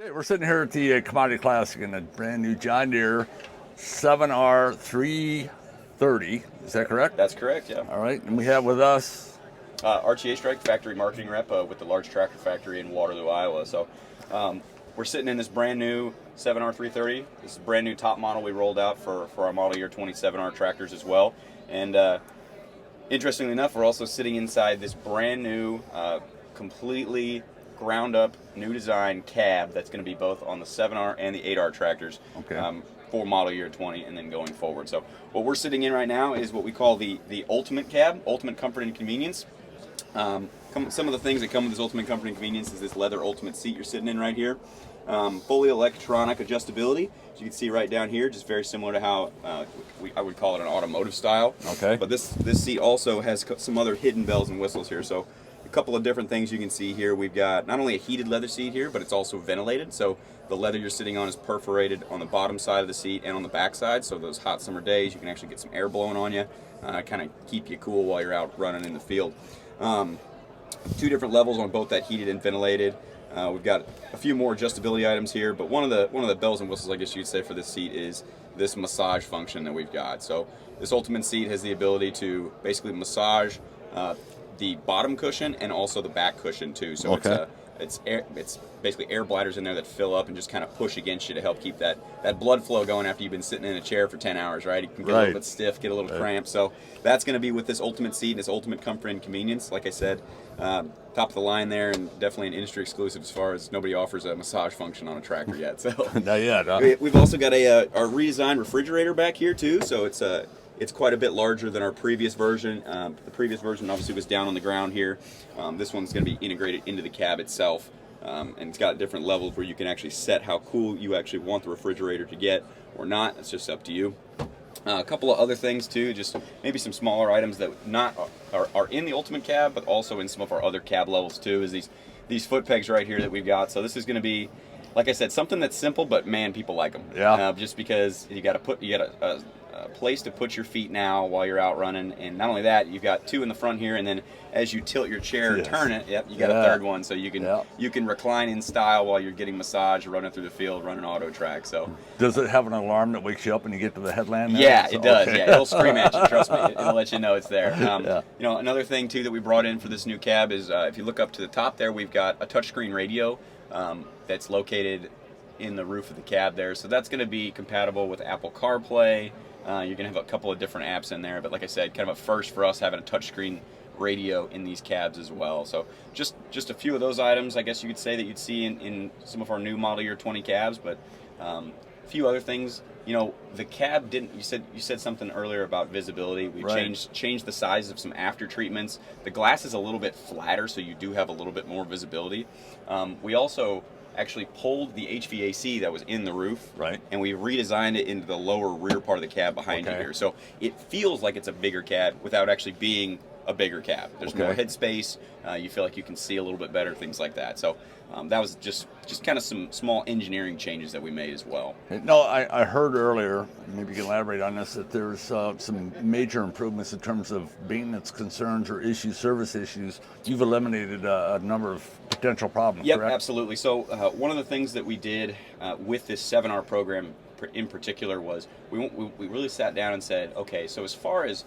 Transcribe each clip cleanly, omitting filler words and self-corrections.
Okay, we're sitting here at the Commodity Classic in a brand new John Deere 7R 330. Is that correct? That's correct, yeah. All right, and we have with us. Archie Oestreich, factory marketing rep with the large tractor factory in Waterloo, Iowa. So we're sitting in this brand new 7R 330. This is a brand new top model we rolled out for our model year 27R tractors as well. And interestingly enough, we're also sitting inside this brand new, completely ground up, new design cab that's going to be both on the 7R and the 8R tractors. Okay. For model year 20 and then going forward. So what we're sitting in right now is what we call the ultimate cab, ultimate comfort and convenience. Some of the things that come with this ultimate comfort and convenience is this leather ultimate seat you're sitting in right here. Fully electronic adjustability, as you can see right down here, just very similar to how I would call it an automotive style. Okay. But this seat also has some other hidden bells and whistles here. So a couple of different things you can see here. We've got not only a heated leather seat here, but it's also ventilated. So the leather you're sitting on is perforated on the bottom side of the seat and on the back side. So those hot summer days, you can actually get some air blowing on you, kind of keep you cool while you're out running in the field. Two different levels on both that heated and ventilated. We've got a few more adjustability items here, but one of the bells and whistles, I guess you'd say, for this seat is this massage function that we've got. So this ultimate seat has the ability to basically massage the bottom cushion and also the back cushion too. So okay. It's basically air bladders in there that fill up and just kind of push against you to help keep that blood flow going after you've been sitting in a chair for 10 hours, right? You can get a little bit stiff, get a little cramp. So that's going to be with this ultimate seat and this ultimate comfort and convenience. Like I said, top of the line there, and definitely an industry exclusive as far as nobody offers a massage function on a tractor yet. So Not yet, huh? We've also got our redesigned refrigerator back here too. So it's quite a bit larger than our previous version. The previous version obviously was down on the ground here. This one's going to be integrated into the cab itself. And it's got different levels where you can actually set how cool you actually want the refrigerator to get or not. It's just up to you. A couple of other things too, just maybe some smaller items that are in the ultimate cab, but also in some of our other cab levels too, is these foot pegs right here that we've got. So this is going to be, like I said, something that's simple, but man, people like them. Yeah. Just because you got a place to put your feet now while you're out running, and not only that, you've got two in the front here, and then as you tilt your chair and turn it, you got a third one, so you can recline in style while you're getting massage, running through the field, running auto track. So does it have an alarm that wakes you up when you get to the headland there? Yeah, it does. Okay. Yeah, it'll scream at you. Trust me, it'll let you know it's there. You know, another thing too that we brought in for this new cab is if you look up to the top there, we've got a touchscreen radio that's located in the roof of the cab there. So that's going to be compatible with Apple CarPlay. You're going to have a couple of different apps in there, but like I said, kind of a first for us having a touchscreen radio in these cabs as well. So just a few of those items, I guess you could say, that you'd see in some of our new model year 20 cabs, but a few other things. You know, the cab didn't. You said something earlier about visibility. We changed the size of some after treatments. The glass is a little bit flatter, so you do have a little bit more visibility. We also actually pulled the HVAC that was in the roof, and we redesigned it into the lower rear part of the cab behind you here. So it feels like it's a bigger cab without actually being a bigger cab. There's more head space. You feel like you can see a little bit better, things like that. So that was just kind of some small engineering changes that we made as well. No, I heard earlier, maybe you can elaborate on this, that there's some major improvements in terms of maintenance concerns or service issues. You've eliminated a number of potential problems, correct? Yep, absolutely. So one of the things that we did with this 7R program in particular was we really sat down and said, okay, so as far as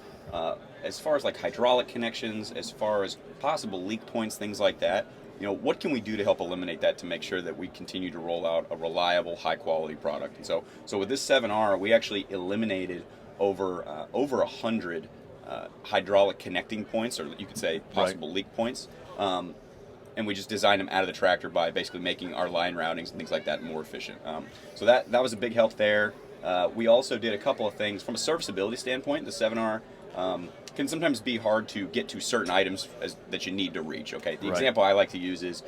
like hydraulic connections, as far as possible leak points, things like that, you know, what can we do to help eliminate that to make sure that we continue to roll out a reliable, high-quality product? And so with this 7R, we actually eliminated over 100 hydraulic connecting points, or you could say possible leak points. And we just designed them out of the tractor by basically making our line routings and things like that more efficient. So that was a big help there. We also did a couple of things from a serviceability standpoint. The 7R can sometimes be hard to get to certain items that you need to reach. Okay, the example I like to use is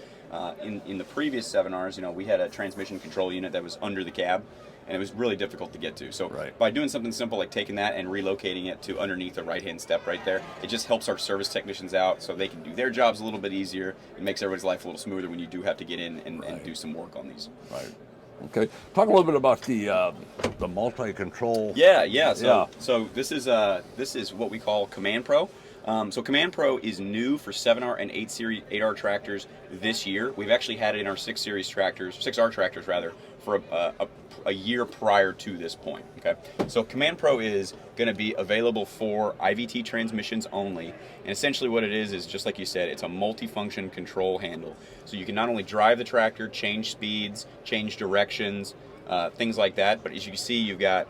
in the previous 7Rs. You know, we had a transmission control unit that was under the cab, and it was really difficult to get to. So by doing something simple like taking that and relocating it to underneath the right-hand step right there, it just helps our service technicians out so they can do their jobs a little bit easier. It makes everybody's life a little smoother when you do have to get in and do some work on these. Okay, talk a little bit about the multi-control. So this is what we call Command Pro. So Command Pro is new for 7R and 8R tractors this year. We've actually had it in our 6R tractors rather, for a year prior to this point. Okay, so Command Pro is going to be available for IVT transmissions only, and essentially what it is just like you said, it's a multifunction control handle. So you can not only drive the tractor, change speeds, change directions, things like that, but as you can see, you've got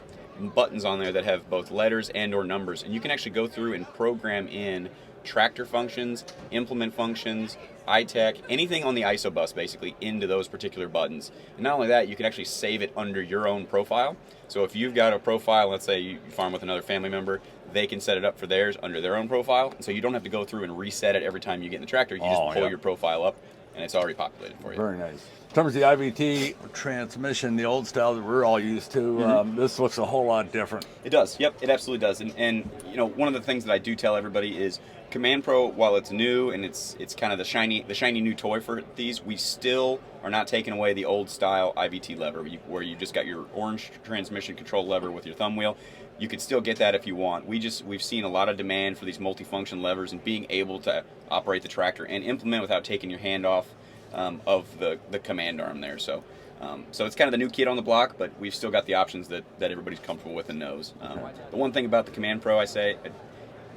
buttons on there that have both letters and or numbers, and you can actually go through and program in tractor functions, implement functions, iTech, anything on the ISO bus basically into those particular buttons. And not only that, you can actually save it under your own profile. So if you've got a profile, let's say you farm with another family member, they can set it up for theirs under their own profile, and so you don't have to go through and reset it every time you get in the tractor. You just pull your profile up and it's already populated for you. Very nice. In terms of the IVT transmission, the old style that we're all used to, this looks a whole lot different. It does. Yep, it absolutely does. And you know, one of the things that I do tell everybody is Command Pro, while it's new and it's kind of the shiny new toy for these, we still are not taking away the old style IVT lever where you just got your orange transmission control lever with your thumb wheel. You can still get that if you want. We've seen a lot of demand for these multifunction levers and being able to operate the tractor and implement without taking your hand off of the command arm there. So it's kind of the new kid on the block, but we've still got the options that everybody's comfortable with and knows. The one thing about the Command Pro, I say,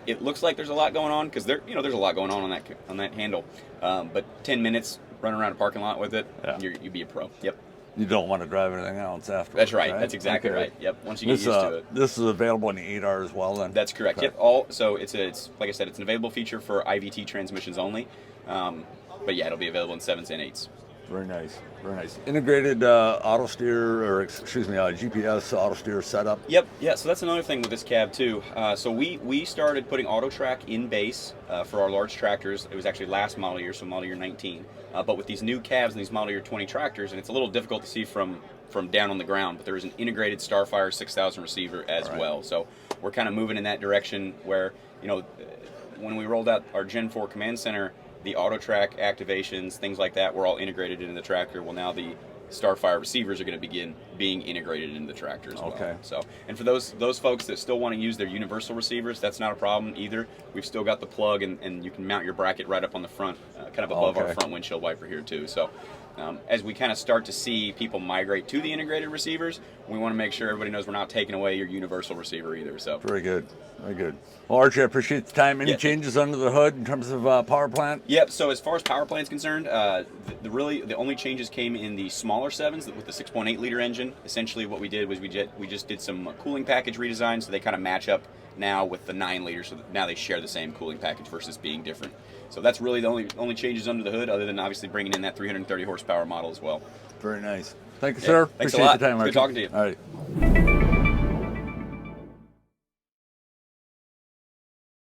it looks like there's a lot going on because there's a lot going on that handle. But 10 minutes running around a parking lot with it, you'd be a pro. Yep. You don't want to drive anything else after. That's right. That's exactly right. Yep. Once you get used to it. This is available in the 8R as well, then. That's correct. Yep. So it's like I said, it's an available feature for IVT transmissions only. But yeah, it'll be available in 7s and 8s. Very nice. Very nice. Integrated GPS auto steer setup. Yep. Yeah. So that's another thing with this cab too. So we started putting Oestreich in base for our large tractors. It was actually last model year, so model year 19. But with these new cabs and these model year 20 tractors, and it's a little difficult to see from down on the ground, but there is an integrated Starfire 6000 receiver as well. So we're kind of moving in that direction where, you know, when we rolled out our Gen 4 Command Center, the Oestreich activations, things like that, were all integrated into the tractor. Well, now the Starfire receivers are going to begin being integrated into the tractor as well. Okay. So, and for those folks that still want to use their universal receivers, that's not a problem either. We've still got the plug, and you can mount your bracket right up on the front, kind of above our front windshield wiper here too. So, as we kind of start to see people migrate to the integrated receivers, we want to make sure everybody knows we're not taking away your universal receiver either. So very good, very good. Well, Archie, I appreciate the time. Any changes under the hood in terms of power plant? Yep. So as far as power plant's concerned, the only changes came in the smaller 7s with the 6.8 liter engine. Essentially, what we did was we just did some cooling package redesign, so they kind of match up now with the 9 liter. So now they share the same cooling package versus being different. So that's really the only changes under the hood, other than obviously bringing in that 330 horsepower model as well. Very nice. Thank you, sir. Thanks Appreciate a lot. the time, Archie. Good talking to you. All right.